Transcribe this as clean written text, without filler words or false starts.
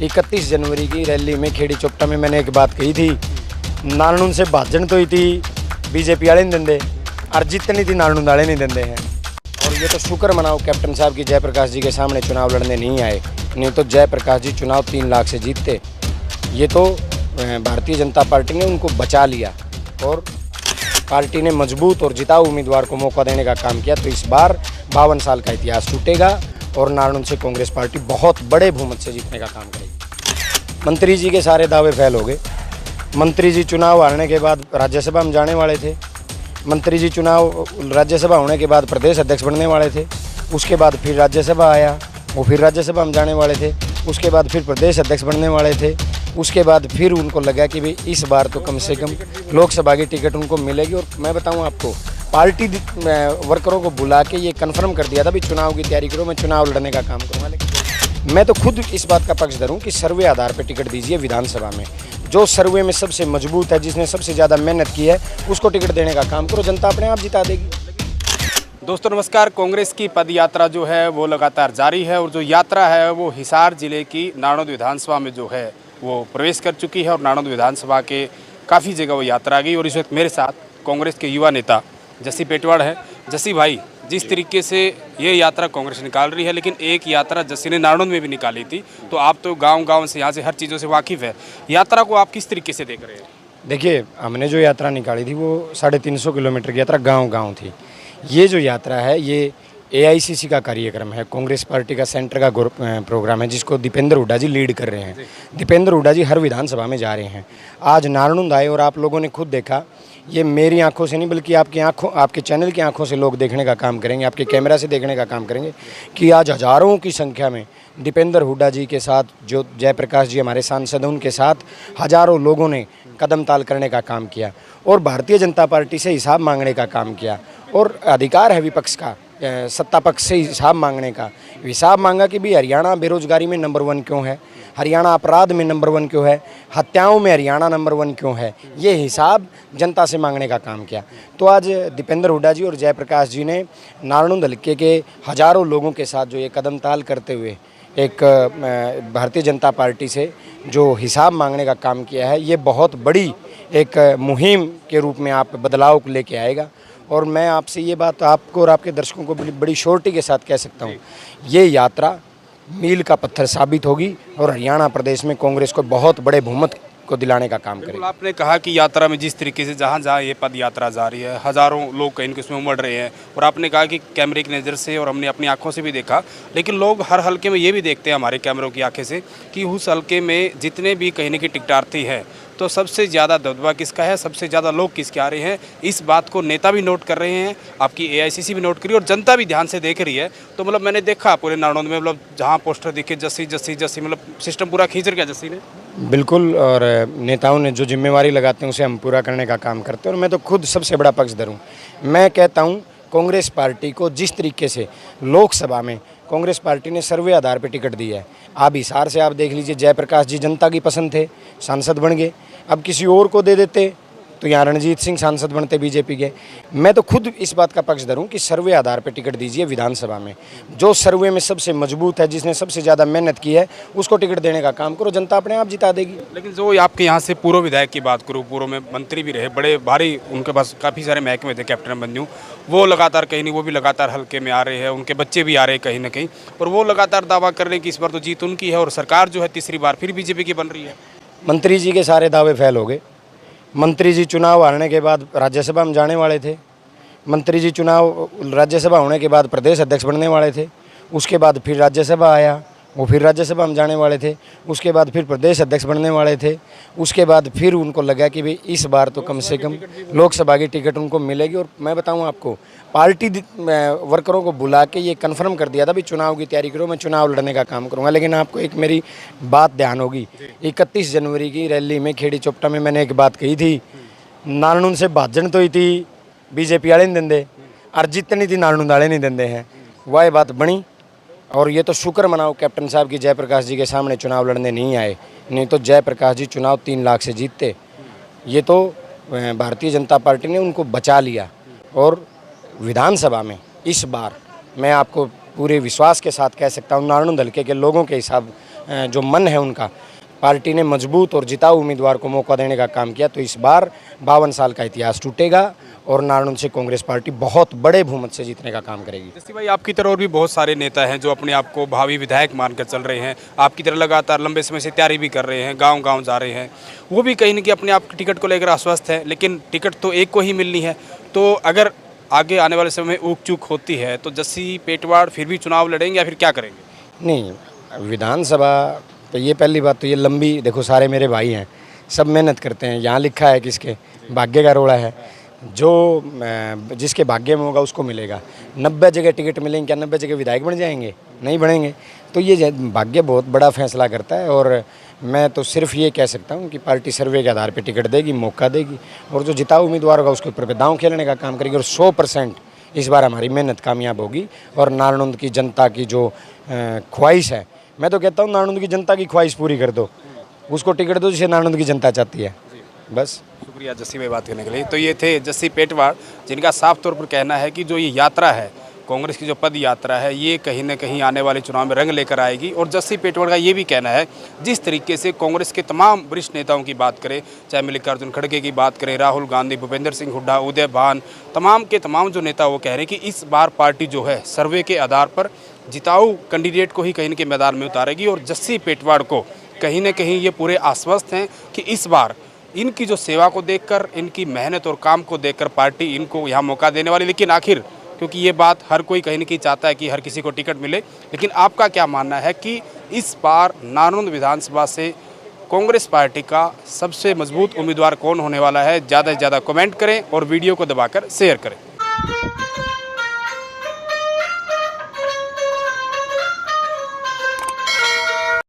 31 जनवरी की रैली में खेड़ी चोपटा में मैंने एक बात कही थी, नालनून से भाजन तो ही थी बीजेपी वाले नहीं देंगे और जितनी थी नालनून वाले नहीं देंगे हैं। और ये तो शुक्र मनाओ कैप्टन साहब की जयप्रकाश जी के सामने चुनाव लड़ने नहीं आए, नहीं तो जयप्रकाश जी चुनाव 3 लाख से जीतते। ये तो भारतीय जनता पार्टी ने उनको बचा लिया और पार्टी ने मजबूत और जिताऊ उम्मीदवार को मौका देने का काम किया। तो इस बार 52 साल का इतिहास टूटेगा और नालनून से कांग्रेस पार्टी बहुत बड़े बहुमत से जीतने का काम करेगी। मंत्री जी के सारे दावे फेल हो गए। मंत्री जी चुनाव हारने के बाद राज्यसभा में जाने वाले थे। मंत्री जी चुनाव राज्यसभा होने के बाद प्रदेश अध्यक्ष बनने वाले थे। उसके बाद फिर राज्यसभा आया, वो फिर राज्यसभा में जाने वाले थे। उसके बाद फिर प्रदेश अध्यक्ष बनने वाले थे। उसके बाद फिर उनको लगा कि भाई इस बार तो कम से कम लोकसभा की टिकट उनको मिलेगी। और मैं बताऊं आपको, पार्टी वर्करों को बुला के ये कन्फर्म कर दिया था भी चुनाव की तैयारी करो, मैं चुनाव लड़ने का काम करूँगा। लेकिन मैं तो खुद इस बात का पक्षधर हूँ कि सर्वे आधार पर टिकट दीजिए। विधानसभा में जो सर्वे में सबसे मजबूत है, जिसने सबसे ज़्यादा मेहनत की है, उसको टिकट देने का काम करो, जनता अपने आप जिता देगी। दोस्तों नमस्कार। कांग्रेस की पद यात्रा जो है वो लगातार जारी है और जो यात्रा है वो हिसार जिले की नानौद विधानसभा में जो है वो प्रवेश कर चुकी है और नानौद विधानसभा के काफ़ी जगह वो यात्रा गई। और इस वक्त मेरे साथ कांग्रेस के युवा नेता जस्सी पेटवाड़ है। जस्सी भाई, जिस तरीके से ये यात्रा कांग्रेस निकाल रही है, लेकिन एक यात्रा जस्सी ने नानौद में भी निकाली थी, तो आप तो गांव-गांव से, यहाँ से हर चीज़ों से वाकिफ़ है। यात्रा को आप किस तरीके से देख रहे हैं? देखिए, हमने जो यात्रा निकाली थी वो 350 किलोमीटर की यात्रा गांव-गांव थी। ये जो यात्रा है ये AICC का कार्यक्रम है, कांग्रेस पार्टी का सेंटर का प्रोग्राम है, जिसको दीपेंद्र हुड्डा जी लीड कर रहे हैं। दीपेंद्र हुड्डा जी हर विधानसभा में जा रहे हैं। आज नालनूंद आए और आप लोगों ने खुद देखा, ये मेरी आंखों से नहीं बल्कि आपके चैनल की आंखों से लोग देखने का काम करेंगे, आपके कैमरा से देखने का काम करेंगे कि आज हज़ारों की संख्या में दीपेंद्र हुड्डा जी के साथ, जो जयप्रकाश जी हमारे सांसद हैं, उनके साथ हज़ारों लोगों ने कदम ताल करने का काम किया और भारतीय जनता पार्टी से हिसाब मांगने का काम किया। और अधिकार है विपक्ष का, सत्ता पक्ष से हिसाब मांगने का। हिसाब मांगा कि भी हरियाणा बेरोजगारी में नंबर 1 क्यों है, हरियाणा अपराध में नंबर 1 क्यों है, हत्याओं में हरियाणा नंबर 1 क्यों है, ये हिसाब जनता से मांगने का काम किया। तो आज दीपेंद्र हुड्डा जी और जयप्रकाश जी ने नालनूंद हल्के के हज़ारों लोगों के साथ जो ये कदम ताल करते हुए एक भारतीय जनता पार्टी से जो हिसाब मांगने का काम किया है, ये बहुत बड़ी एक मुहिम के रूप में आप बदलाव को लेके आएगा। और मैं आपसे ये बात आपको और आपके दर्शकों को बड़ी श्योरिटी के साथ कह सकता हूँ, ये यात्रा मील का पत्थर साबित होगी और हरियाणा प्रदेश में कांग्रेस को बहुत बड़े बहुमत को दिलाने का काम करेगी। आपने कहा कि यात्रा में जिस तरीके से जहाँ ये पद यात्रा जारी है, हज़ारों लोग कहीं उसमें उमड़ रहे हैं और आपने कहा कि कैमरे की नज़र से और हमने अपनी आंखों से भी देखा, लेकिन लोग हर हल्के में ये भी देखते हैं हमारे कैमरों की आंखें से कि उस हल्के में जितने भी कहीं की टिकटार्थी है तो सबसे ज़्यादा दबदबा किसका है, सबसे ज़्यादा लोग किसके आ रहे हैं। इस बात को नेता भी नोट कर रहे हैं, आपकी AICC भी नोट करी और जनता भी ध्यान से देख रही है। तो मतलब मैंने देखा पूरे नालनौद में, मतलब जहाँ पोस्टर दिखे जस्सी जस्सी जस्सी, मतलब सिस्टम पूरा खींच रखा जस्सी ने। बिल्कुल, और नेताओं ने जो जिम्मेवारी लगाते हैं उसे हम पूरा करने का काम करते हैं और मैं तो खुद सबसे बड़ा पक्षधर हूँ। मैं कहता हूँ कांग्रेस पार्टी को जिस तरीके से लोकसभा में कांग्रेस पार्टी ने सर्वे आधार पर टिकट दी है, आप हिसार से आप देख लीजिए, जयप्रकाश जी जनता की पसंद थे, सांसद बन गए। अब किसी और को दे देते तो यहाँ रणजीत सिंह सांसद बनते बीजेपी के। मैं तो खुद इस बात का पक्षधर हूँ कि सर्वे आधार पर टिकट दीजिए। विधानसभा में जो सर्वे में सबसे मजबूत है, जिसने सबसे ज़्यादा मेहनत की है, उसको टिकट देने का काम करो, जनता अपने आप जिता देगी। लेकिन जो आपके यहाँ से पूर्व विधायक की बात करूँ, पूर्व में मंत्री भी रहे, बड़े भारी उनके पास काफ़ी सारे महकमे थे, कैप्टन बंधु, वो लगातार कहीं नहीं, वो भी लगातार हल्के में आ रहे हैं, उनके बच्चे भी आ रहे हैं कहीं ना कहीं, और वो लगातार दावा कर रहे हैं कि इस बार तो जीत उनकी है और सरकार जो है तीसरी बार फिर बीजेपी की बन रही है। मंत्री जी के सारे दावे फेल हो गए। मंत्री जी चुनाव हारने के बाद राज्यसभा में जाने वाले थे। मंत्री जी चुनाव राज्यसभा होने के बाद प्रदेश अध्यक्ष बनने वाले थे। उसके बाद फिर राज्यसभा आया, वो फिर राज्यसभा में जाने वाले थे। उसके बाद फिर प्रदेश अध्यक्ष बनने वाले थे। उसके बाद फिर उनको लगा कि भाई इस बार तो कम से कम लोकसभा की टिकट उनको मिलेगी। और मैं बताऊं आपको, पार्टी वर्करों को बुला के ये कन्फर्म कर दिया था भी चुनाव की तैयारी करो, मैं चुनाव लड़ने का काम करूँगा। लेकिन आपको एक मेरी बात ध्यान होगी, 31 जनवरी की रैली में खेड़ी चोपटा में मैंने एक बात कही थी, नालनून से भाजन तो ही थी बीजेपी वाले नहीं देंगे और जितनी थी नालनून वाले नहीं देंगे हैं। वह बात बनी और ये तो शुक्र मनाओ कैप्टन साहब की जयप्रकाश जी के सामने चुनाव लड़ने नहीं आए, नहीं तो जयप्रकाश जी चुनाव 3 लाख से जीतते। ये तो भारतीय जनता पार्टी ने उनको बचा लिया और विधानसभा में इस बार मैं आपको पूरे विश्वास के साथ कह सकता हूँ, नालनूंद हल्के के लोगों के हिसाब जो मन है उनका, पार्टी ने मजबूत और जिताऊ उम्मीदवार को मौका देने का काम किया, तो इस बार 52 साल का इतिहास टूटेगा और नारायण से कांग्रेस पार्टी बहुत बड़े बहुमत से जीतने का काम करेगी। जस्सी भाई, आपकी तरह और भी बहुत सारे नेता हैं जो अपने आप को भावी विधायक मानकर चल रहे हैं, आपकी तरह लगातार लंबे समय से तैयारी भी कर रहे हैं, गांव-गांव जा रहे हैं, वो भी कहीं न कहीं अपने आप की टिकट को लेकर आश्वस्त है, लेकिन टिकट तो एक को ही मिलनी है। तो अगर आगे आने वाले समय में ऊक चूक होती है तो जस्सी पेटवाड़ फिर भी चुनाव लड़ेंगे या फिर क्या करेंगे? नहीं, विधानसभा तो ये पहली बात तो ये लंबी, देखो सारे मेरे भाई हैं, सब मेहनत करते हैं, यहाँ लिखा है किसके भाग्य का रोड़ा है, जो जिसके भाग्य में होगा उसको मिलेगा। 90 जगह टिकट मिलेंगे, क्या 90 जगह विधायक बन जाएंगे? नहीं बनेंगे। तो ये भाग्य बहुत बड़ा फैसला करता है, और मैं तो सिर्फ ये कह सकता हूँ कि पार्टी सर्वे के आधार पर टिकट देगी, मौका देगी, और जो जिताऊ उम्मीदवार होगा उसके ऊपर दांव खेलने का काम करेगी, और 100% इस बार हमारी मेहनत कामयाब होगी। और नारायण की जनता की जो ख्वाहिश है, मैं तो कहता हूँ नारायण की जनता की ख्वाहिश पूरी कर दो, उसको टिकट दो जिसे नारायण की जनता चाहती है, बस। शुक्रिया जस्सी भाई बात करने के लिए। तो ये थे जस्सी पेटवाड़, जिनका साफ तौर पर कहना है कि जो ये यात्रा है, कांग्रेस की जो पद यात्रा है, ये कहीं न कहीं आने वाले चुनाव में रंग लेकर आएगी। और जस्सी पेटवाड़ का ये भी कहना है, जिस तरीके से कांग्रेस के तमाम वरिष्ठ नेताओं की बात करें, चाहे मल्लिकार्जुन खड़गे की बात करें, राहुल गांधी, भूपेंद्र सिंह हुड्डा, उदय भान, तमाम के तमाम जो नेता वो कह रहे हैं कि इस बार पार्टी जो है सर्वे के आधार पर जिताऊ कैंडिडेट को ही कहीं न कहीं मैदान में उतारेगी। और जस्सी पेटवाड़ को कहीं न कहीं ये पूरे आश्वस्त हैं कि इस बार इनकी जो सेवा को देखकर, इनकी मेहनत और काम को देखकर पार्टी इनको यहाँ मौका देने वाली। लेकिन आखिर, क्योंकि ये बात हर कोई कहीं न कहीं चाहता है कि हर किसी को टिकट मिले, लेकिन आपका क्या मानना है कि इस बार नारायण विधानसभा से कांग्रेस पार्टी का सबसे मजबूत उम्मीदवार कौन होने वाला है? ज़्यादा से ज़्यादा कमेंट करें और वीडियो को दबाकर शेयर करें।